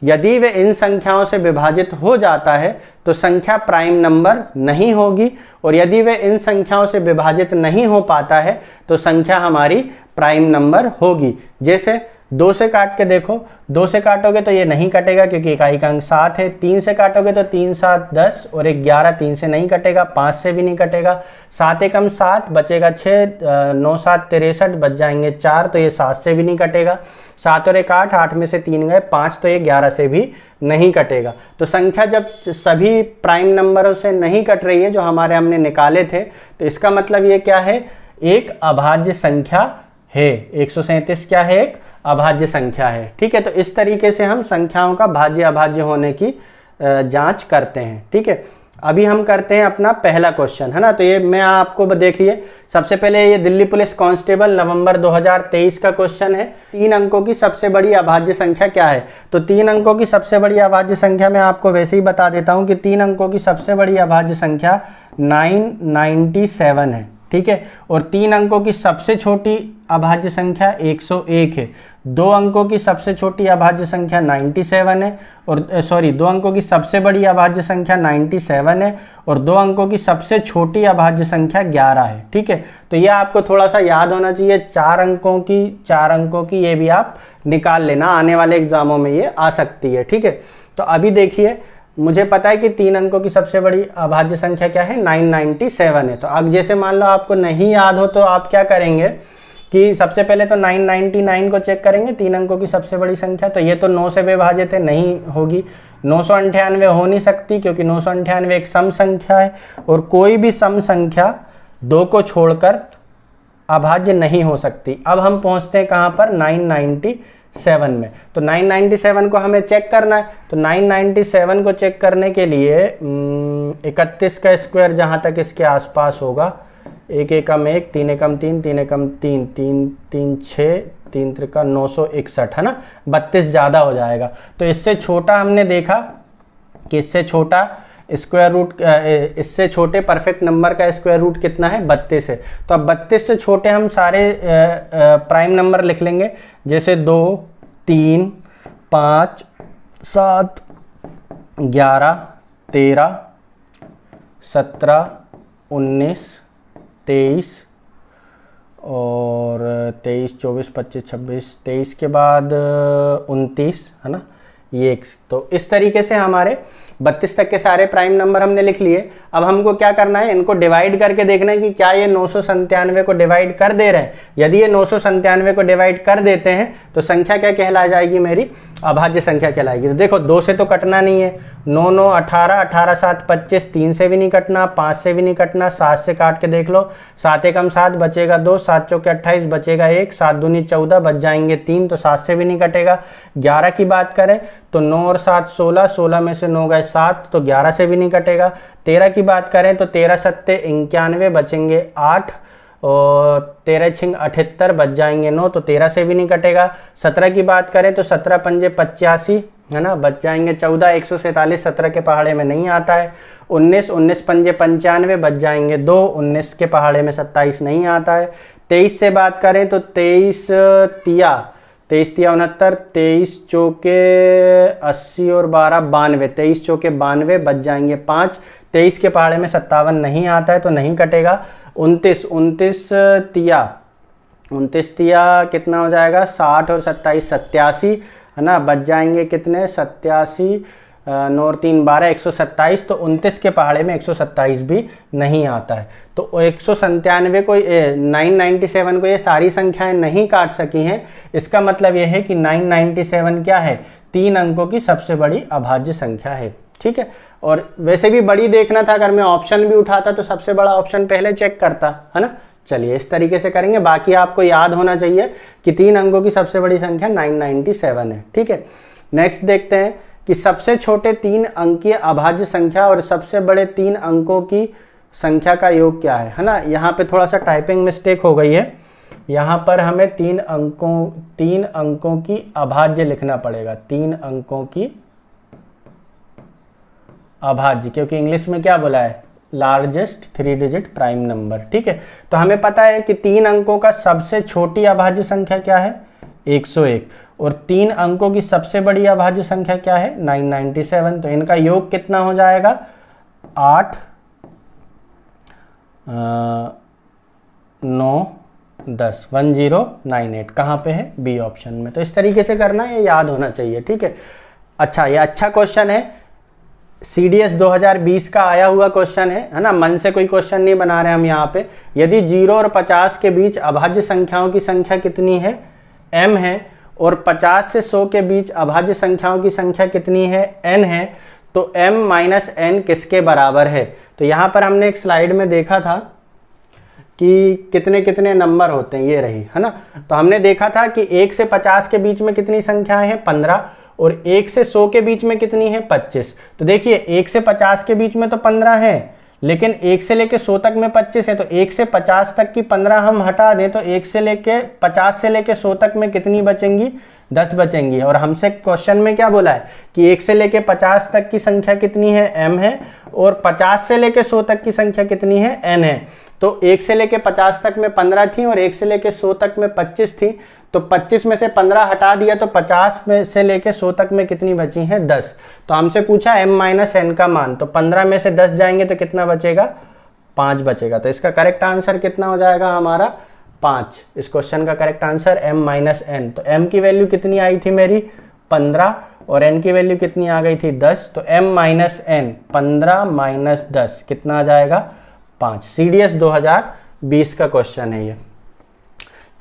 यदि वे इन संख्याओं से विभाजित हो जाता है तो संख्या प्राइम नंबर नहीं होगी, और यदि वे इन संख्याओं से विभाजित नहीं हो पाता है तो संख्या हमारी प्राइम नंबर होगी। जैसे 2 से काट के देखो, 2 से काटोगे तो ये नहीं कटेगा क्योंकि इकाई का अंक 7 है। 3 से काटोगे तो 3 7 10 और 11 3 से नहीं कटेगा, 5 से भी नहीं कटेगा। 7 एकम 7 बचेगा 6, 9 7 63 बच जाएंगे 4, तो ये 7 से भी नहीं कटेगा। 7 और 1 8, 8 में से 3 गए 5, तो ये 11 से भी नहीं कटेगा। तो संख्या जब सभी प्राइम नंबरों से नहीं कट रही है जो हमने निकाले थे, तो इसका मतलब ये क्या है, एक अभाज्य संख्या है। 137 क्या है, एक अभाज्य संख्या है, ठीक है। तो इस तरीके से हम संख्याओं का भाज्य अभाज्य होने की जांच करते हैं, ठीक है। अभी हम करते हैं अपना पहला क्वेश्चन, है ना। तो ये मैं आपको देख लिए, सबसे पहले ये दिल्ली पुलिस कांस्टेबल नवंबर 2023 का क्वेश्चन है। 3 अंकों की सबसे बड़ी अभाज्य संख्या क्या है। तो 3 अंकों की सबसे बड़ी अभाज्य संख्या मैं आपको वैसे ही बता देता हूँ कि 3 अंकों की सबसे बड़ी अभाज्य संख्या 997 है, ठीक है। और 3 अंकों की सबसे छोटी अभाज्य संख्या 101 है। 2 अंकों की सबसे छोटी अभाज्य संख्या 97 है, और 2 अंकों की सबसे बड़ी अभाज्य संख्या 97 है, और 2 अंकों की सबसे छोटी अभाज्य संख्या 11 है, ठीक है। तो ये आपको थोड़ा सा याद होना चाहिए। 4 अंकों की ये भी आप निकाल लेना, आने वाले एग्जामों में ये आ सकती है, ठीक है। तो अभी देखिए, मुझे पता है कि 3 अंकों की सबसे बड़ी अभाज्य संख्या क्या है, 997 है। तो अब जैसे मान लो आपको नहीं याद हो तो आप क्या करेंगे कि सबसे पहले तो 999 को चेक करेंगे, 3 अंकों की सबसे बड़ी संख्या। तो ये तो 9 से विभाजित है, नहीं होगी। 998 हो नहीं सकती क्योंकि 998 एक सम संख्या है, और कोई भी सम संख्या 2 को छोड़कर अभाज्य नहीं हो सकती। अब हम पहुंचते हैं कहाँ पर, 997 में। तो 997 को हमें चेक करना है। तो 997 को चेक करने के लिए 31 का स्क्वायर जहाँ तक इसके आसपास होगा एक एकम 1, 3 एकम 3, 3 एकम 3, 3 3 6, 3 त्रिका 961 है ना, 32 ज़्यादा हो जाएगा। तो इससे छोटा हमने देखा कि इससे छोटा स्क्वायर रूट, इससे छोटे परफेक्ट नंबर का स्क्वायर रूट कितना है, 32 है। तो अब 32 से छोटे हम सारे प्राइम नंबर लिख लेंगे, जैसे 2, 3, 5, 7, 11, 13, 17, 19, 23 और 23, 24, 25, 26, 23 के बाद 29 है ना, ये तो इस तरीके से हमारे 32 तक के सारे प्राइम नंबर हमने लिख लिए। अब हमको क्या करना है, इनको डिवाइड करके देखना है कि क्या ये 997 को डिवाइड कर दे रहे हैं। यदि ये 997 को डिवाइड कर देते हैं तो संख्या क्या कहला जाएगी, मेरी अभाज्य संख्या कहलाएगी। तो देखो 2 से तो कटना नहीं है, 9 9 18, 18 7 25, 3 से भी नहीं कटना, 5 से भी नहीं कटना, 7 से काट के देख लो, 7 एकम 7 बचेगा 2, 7 चौके 28 बचेगा 1, 7 दूनी 14 बच जाएंगे 3, तो 7 से भी नहीं कटेगा। 11 की बात करें तो 9 और 7 16, 16 में से 9 गए 7, तो 11 से भी नहीं कटेगा। 13 की बात करें तो 13 सत्ते 91 बचेंगे 8 और 13 छिंग 78 बच जाएंगे 9, तो 13 से भी नहीं कटेगा। 17 की बात करें तो 17 पंजे 85 है ना, बच जाएंगे 14, 147 17 के पहाड़े में नहीं आता है। 19 19 पंजे 95 बच जाएंगे 2, 19 के पहाड़े में 27 नहीं आता है। 23 से बात करें तो 23 तिया 69, 23 चौके 80 और 12 92, 23 चौके 92 बच जाएंगे 5, 23 के पहाड़े में 57 नहीं आता है तो नहीं कटेगा। 29 तिया कितना हो जाएगा, 60 और 27 87 है ना, बच जाएंगे कितने 87, 9 और 3 12, 127, तो 29 के पहाड़े में 127 भी नहीं आता है। तो 197 को 997 को ये सारी संख्याएं नहीं काट सकी हैं। इसका मतलब ये है कि 997 क्या है, 3 अंकों की सबसे बड़ी अभाज्य संख्या है। ठीक है, और वैसे भी बड़ी देखना था, अगर मैं ऑप्शन भी उठाता तो सबसे बड़ा ऑप्शन पहले चेक करता है ना। चलिए इस तरीके से करेंगे, बाकी आपको याद होना चाहिए कि 3 अंकों की सबसे बड़ी संख्या 997 है। ठीक है, नेक्स्ट देखते हैं कि सबसे छोटे 3 अंकीय अभाज्य संख्या और सबसे बड़े 3 अंकों की संख्या का योग क्या है ना। यहाँ पे थोड़ा सा टाइपिंग मिस्टेक हो गई है, यहाँ पर हमें 3 अंकों की अभाज्य लिखना पड़ेगा, 3 अंकों की अभाज्य, क्योंकि इंग्लिश में क्या बोला है, लार्जेस्ट 3 डिजिट प्राइम नंबर। ठीक है, तो हमें पता है कि 3 अंकों का सबसे छोटी अभाज्य संख्या क्या है, 101, और 3 अंकों की सबसे बड़ी अभाज्य संख्या क्या है, 997। तो इनका योग कितना हो जाएगा, 8 9 10, 1098 कहाँ पे है, बी ऑप्शन में। तो इस तरीके से करना है, ये याद होना चाहिए। ठीक है, अच्छा ये अच्छा क्वेश्चन है, CDS 2020 का आया हुआ क्वेश्चन है ना, मन से कोई क्वेश्चन नहीं बना रहे हम यहाँ पे। यदि 0 और 50 के बीच अभाज्य संख्याओं की संख्या कितनी है, m है, और 50 से 100 के बीच अभाज्य संख्याओं की संख्या कितनी है, n है, तो m माइनस n किसके बराबर है। तो यहाँ पर हमने एक स्लाइड में देखा था कि कितने कितने नंबर होते हैं, ये रही है ना। तो हमने देखा था कि 1 से 50 के बीच में कितनी संख्याएं हैं, 15, और 1 से 100 के बीच में कितनी है, 25। तो देखिए 1 से 50 के बीच में तो 15 है, लेकिन 1 से लेके 100 तक में 25 है, तो 1 से 50 तक की 15 हम हटा दें तो 1 से लेके 50 से लेके 100 तक में कितनी बचेंगी, 10 बचेंगी। और हमसे क्वेश्चन में क्या बोला है कि 1 से लेके 50 तक की संख्या कितनी है, m है, और 50 से लेके 100 तक की संख्या कितनी है, n है। तो 1 से लेके 50 तक में 15 थी और 1 से लेके 100 तक में 25 थी, तो 25 में से 15 हटा दिया तो 50 में से लेके 100 तक में कितनी बची हैं, 10। तो हमसे पूछा m माइनस n का मान, तो 15 में से 10 जाएंगे तो कितना बचेगा, 5 बचेगा। तो इसका करेक्ट आंसर कितना हो जाएगा हमारा, 5। इस क्वेश्चन का correct answer m minus n। तो m की वैल्यू कितनी आई थी मेरी, 15, और n की वैल्यू कितनी आ गई थी, 10। तो m माइनस n 15 माइनस 10 कितना आ जाएगा, 5। CDS 2020 का क्वेश्चन है ये।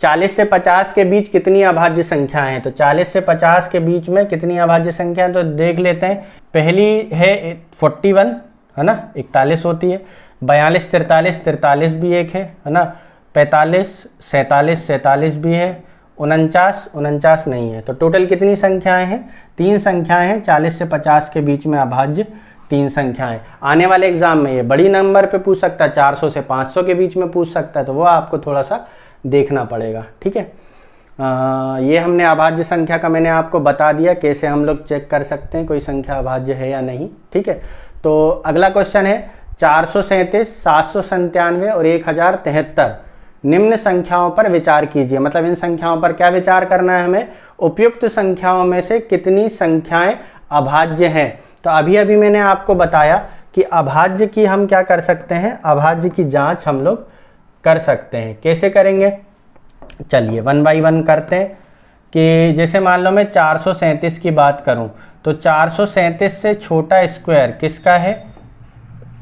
40 से 50 के बीच कितनी अभाज्य संख्या है, तो 40 से 50 के बीच में कितनी अभाज्य संख्या है, तो देख लेते हैं। पहली है 41 है ना, 41 होती है, 42 43 43 भी एक है ना, 45 47 47 भी है, 49 नहीं है। तो टोटल कितनी संख्याएं हैं, 3 संख्याएं हैं 40 से 50 के बीच में अभाज्य, 3 संख्याएं। आने वाले एग्जाम में ये बड़ी नंबर पे पूछ सकता है, 400 से 500 के बीच में पूछ सकता है, तो वो आपको थोड़ा सा देखना पड़ेगा। ठीक है, ये हमने अभाज्य संख्या का मैंने आपको बता दिया कैसे हम लोग चेक कर सकते हैं कोई संख्या अभाज्य है या नहीं। ठीक है, तो अगला क्वेश्चन है 437, 797 और 1073 निम्न संख्याओं पर विचार कीजिए। मतलब इन संख्याओं पर क्या विचार करना है हमें, उपयुक्त संख्याओं में से कितनी संख्याएं अभाज्य हैं। तो अभी अभी मैंने आपको बताया कि अभाज्य की हम क्या कर सकते हैं, अभाज्य की जांच हम लोग कर सकते हैं। कैसे करेंगे, चलिए 1 बाई 1 करते हैं। कि जैसे मान लो मैं 437 की बात करूं तो 437 से छोटा स्क्वायर किसका है,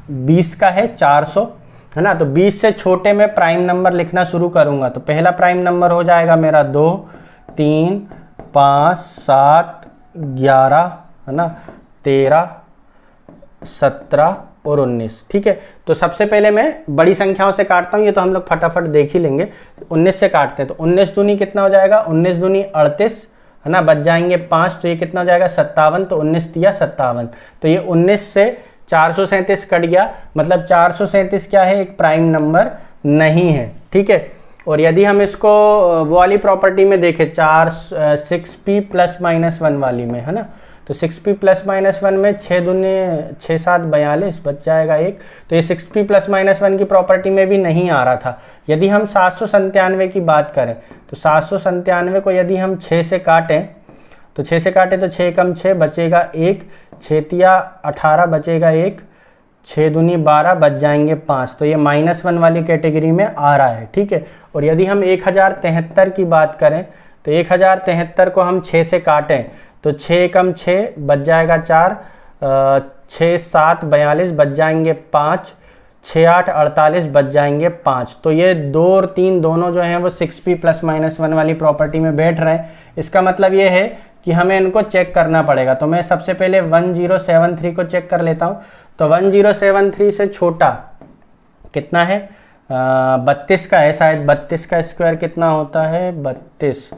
20 का है, 400 है ना। तो 20 से छोटे में प्राइम नंबर लिखना शुरू करूंगा तो पहला प्राइम नंबर हो जाएगा मेरा 2, 3, 5, 7, 11 है ना, 13, 17 और 19। ठीक है, तो सबसे पहले मैं बड़ी संख्याओं से काटता हूँ, ये तो हम लोग फटाफट देख ही लेंगे। 19 से काटते हैं तो 19 दूनी कितना हो जाएगा, 19 दूनी 38 है ना, बच जाएंगे 5, तो ये कितना हो जाएगा 57। तो 19 दिया 57, तो ये 19 से 437 कट गया, मतलब 437 क्या है, एक प्राइम नंबर नहीं है। ठीक है, और यदि हम इसको वो वाली प्रॉपर्टी में देखें 6p प्लस माइनस 1 वाली में है ना, तो 6p प्लस माइनस 1 में 6 दूने 6 7 42 बच जाएगा 1। तो ये 6p प्लस माइनस 1 की प्रॉपर्टी में भी नहीं आ रहा था। यदि हम 797 की बात करें तो 797 को यदि हम 6 से काटें तो 6 से काटें तो 6 कम 6 बचेगा 1, 6 तिया 18 बचेगा 1, 6 दूनी 12 बच जाएंगे 5। तो ये -1 वाली कैटेगरी में आ रहा है। ठीक है, और यदि हम 1073 की बात करें तो 1073 को हम 6 से काटें तो 6 कम 6 बच जाएगा 4, 6 7 42 बच जाएंगे 5, 6 8 48 बच जाएंगे 5। तो ये 2 और 3 दोनों जो हैं वो 6p प्लस माइनस 1 वाली प्रॉपर्टी में बैठ रहे हैं। इसका मतलब ये है कि हमें इनको चेक करना पड़ेगा। तो मैं सबसे पहले 1073 को चेक कर लेता हूँ। तो 1073 से छोटा कितना है, 32 का है शायद। 32 का स्क्वायर कितना होता है, 32,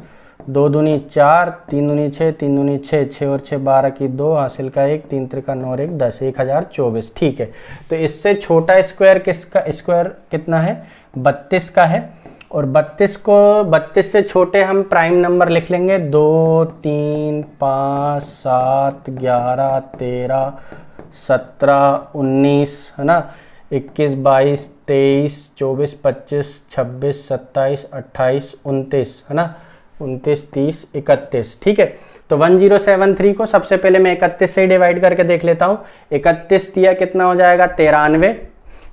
2 दूनी 4, 3 दूनी 6, 3 दूनी 6, 6 और 6 12 की 2, हासिल का 1, 3 त्रिका 9 और 1 10, 1024। ठीक है, तो इससे छोटा स्क्वायर किसका, स्क्वायर कितना है, 32 का है। और 32 से छोटे हम प्राइम नंबर लिख लेंगे 2, 3, 5, 7, 11, 13, 17, 19 है ना, 21, 22, 23, 24, 25, 26, 27, 28, 29 है ना, 29, 30, 31। ठीक है, तो 1073 को सबसे पहले मैं 31 से ही डिवाइड करके देख लेता हूँ। 31 दिया कितना हो जाएगा 93,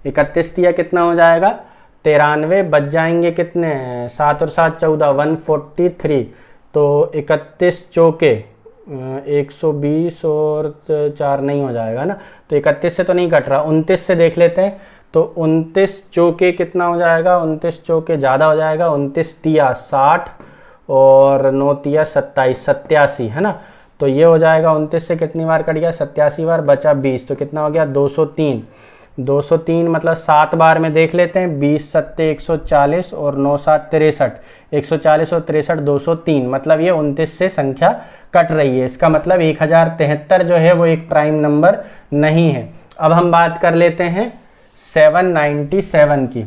31 दिया कितना हो जाएगा 93, बच जाएंगे कितने, 7 और 7 14, 143। तो 31 चौके 120 और 4 नहीं हो जाएगा ना, तो 31 से तो नहीं कट रहा, 29 से देख लेते हैं। तो 29 चौके कितना हो जाएगा, 29 चौके ज़्यादा हो जाएगा, 29 तिया 60 और 9 तिया 27, 87 है ना। तो ये हो जाएगा 29 से कितनी बार कट गया, 87 बार, बचा 20, तो कितना हो गया 203। 203 मतलब 7 बार में देख लेते हैं, 20 सत्ते 140 और 9 7 63, 140 और 63 203, मतलब ये 29 से संख्या कट रही है। इसका मतलब 1073 जो है वो एक प्राइम नंबर नहीं है। अब हम बात कर लेते हैं 797 की।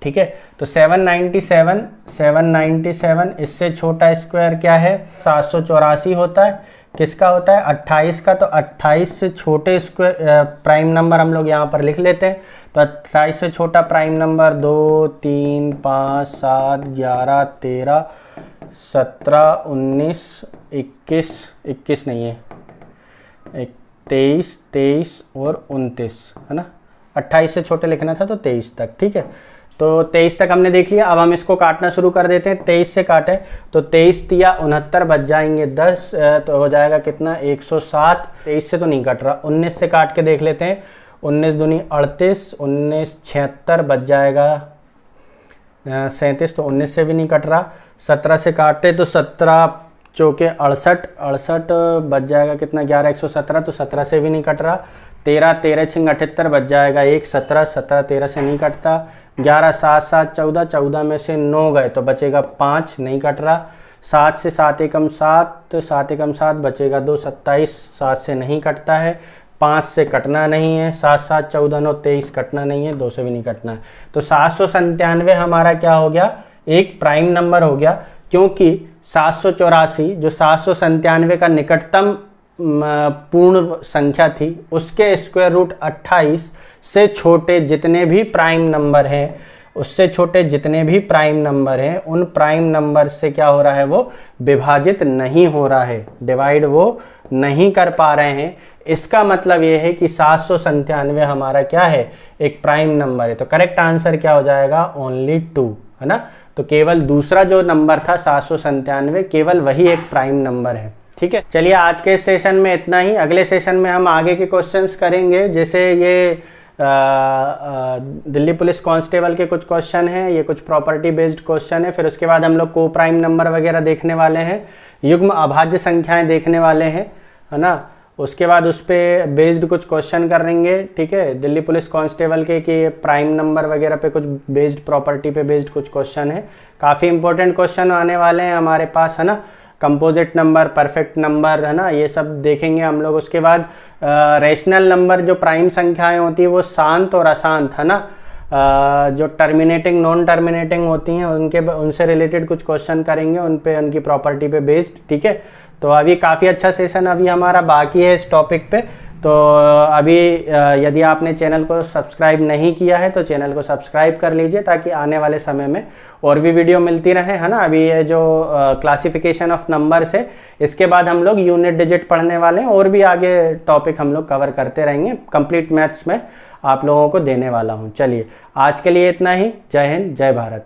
ठीक है, तो 797 इससे छोटा स्क्वायर क्या है, 784 होता है। किसका होता है, 28 का। तो 28 से छोटे स्क्वायर प्राइम नंबर हम लोग यहाँ पर लिख लेते हैं। तो 28 से छोटा प्राइम नंबर 2, 3, 5, 7, 11, 13, 17, 19, 21 नहीं है, 23 और 29 है ना। 28 से छोटे लिखना था तो 23 तक। ठीक है, तो 23 तक हमने देख लिया। अब हम इसको काटना शुरू कर देते हैं। 23 से काटे तो 23 तिया 69 बच जाएंगे 10, तो हो जाएगा कितना 107। 23 से तो नहीं कट रहा, 19 से काट के देख लेते हैं। 19 दूनी 38, 19 76 बच जाएगा 37, तो 19 से भी नहीं कट रहा। 17 से काटे तो 17 चौके 68 बच जाएगा कितना 11, 117, तो 17 से भी नहीं कट रहा। 13 छिंग 78 बच जाएगा 1, 17 13 से नहीं कटता। 11 7 7 14 में से 9 गए तो बचेगा 5, नहीं कट रहा। 7 से 7 एकम 7, 7 एकम 7 बचेगा 2, 27, 7 से नहीं कटता है। 5 से कटना नहीं है, 7 7 14 9 23 कटना नहीं है, 2 से भी नहीं कटना है। तो 797 हमारा क्या हो गया, एक प्राइम नंबर हो गया, क्योंकि 784 जो 797 का निकटतम पूर्ण संख्या थी, उसके स्क्वायर रूट 28 से छोटे जितने भी प्राइम नंबर हैं, उससे छोटे जितने भी प्राइम नंबर हैं, उन प्राइम नंबर से क्या हो रहा है, वो विभाजित नहीं हो रहा है, डिवाइड वो नहीं कर पा रहे हैं। इसका मतलब ये है कि 797 हमारा क्या है, एक प्राइम नंबर है। तो करेक्ट आंसर क्या हो जाएगा, ओनली 2, है ना। तो केवल दूसरा जो नंबर था 797, केवल वही एक प्राइम नंबर है। ठीक है, चलिए आज के सेशन में इतना ही। अगले सेशन में हम आगे के क्वेश्चंस करेंगे, जैसे ये दिल्ली पुलिस कांस्टेबल के कुछ क्वेश्चन हैं, ये कुछ प्रॉपर्टी बेस्ड क्वेश्चन है। फिर उसके बाद हम लोग को प्राइम नंबर वगैरह देखने वाले हैं, युग्म अभाज्य संख्याएं देखने वाले हैं, है ना। उसके बाद उस पर बेस्ड कुछ क्वेश्चन करेंगे, ठीक है, दिल्ली पुलिस कांस्टेबल के कि प्राइम नंबर वगैरह पे कुछ बेस्ड, प्रॉपर्टी पे बेस्ड कुछ क्वेश्चन है। काफ़ी इंपॉर्टेंट क्वेश्चन आने वाले हैं हमारे पास, है ना। कंपोजिट नंबर, परफेक्ट नंबर, है ना, ये सब देखेंगे हम लोग। उसके बाद रेशनल नंबर, जो प्राइम संख्याएं होती है वो शांत और अशांत, है ना, जो टर्मिनेटिंग नॉन टर्मिनेटिंग होती हैं उनसे रिलेटेड कुछ क्वेश्चन करेंगे, उन पे उनकी प्रॉपर्टी पे बेस्ड। ठीक है, तो अभी काफ़ी अच्छा सेशन अभी हमारा बाकी है इस टॉपिक पे। तो अभी यदि आपने चैनल को सब्सक्राइब नहीं किया है तो चैनल को सब्सक्राइब कर लीजिए, ताकि आने वाले समय में और भी वीडियो मिलती रहे, है ना। अभी ये जो क्लासिफिकेशन ऑफ नंबर्स है, इसके बाद हम लोग यूनिट डिजिट पढ़ने वाले हैं, और भी आगे टॉपिक हम लोग कवर करते रहेंगे, कंप्लीट मैथ्स में आप लोगों को देने वाला हूँ। चलिए आज के लिए इतना ही। जय हिंद, जय भारत।